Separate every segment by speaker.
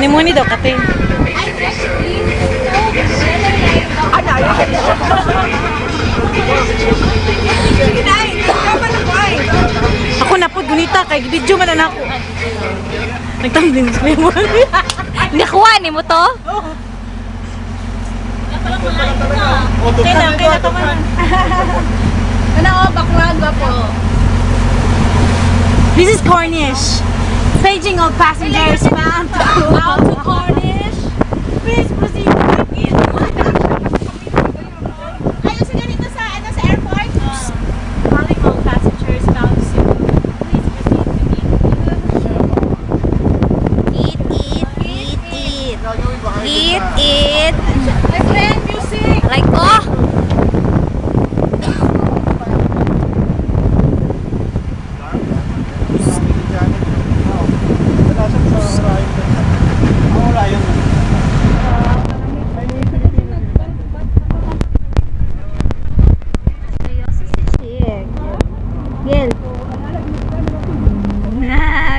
Speaker 1: Honeymoon daw kate. Ako na po gunita kay video man na ako. Nagtambling sa mo.
Speaker 2: Nakuha ni mo to?
Speaker 1: Kaya to man.
Speaker 2: Ano baklaga po?
Speaker 1: This is Cornich. Staging of passengers bound to Cornich. Please proceed.
Speaker 2: Ayos na dito sa airport?
Speaker 1: Calling all passengers bound to please proceed to
Speaker 2: Eat.
Speaker 1: My friend, music.
Speaker 2: Like oh. Gil.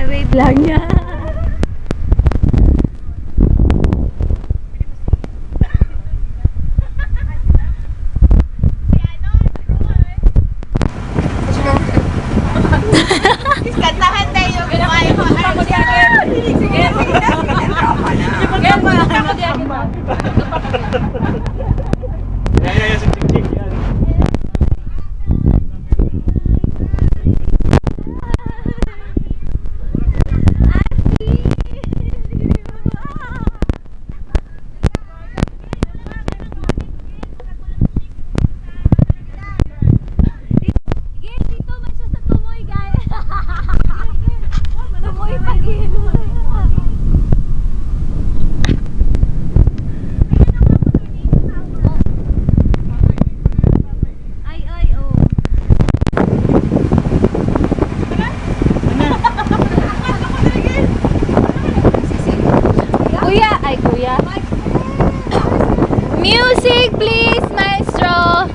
Speaker 2: Wait lang niya.
Speaker 3: Kantahan tayo kumain mo. Sige.
Speaker 2: Kuya. Music please, maestro.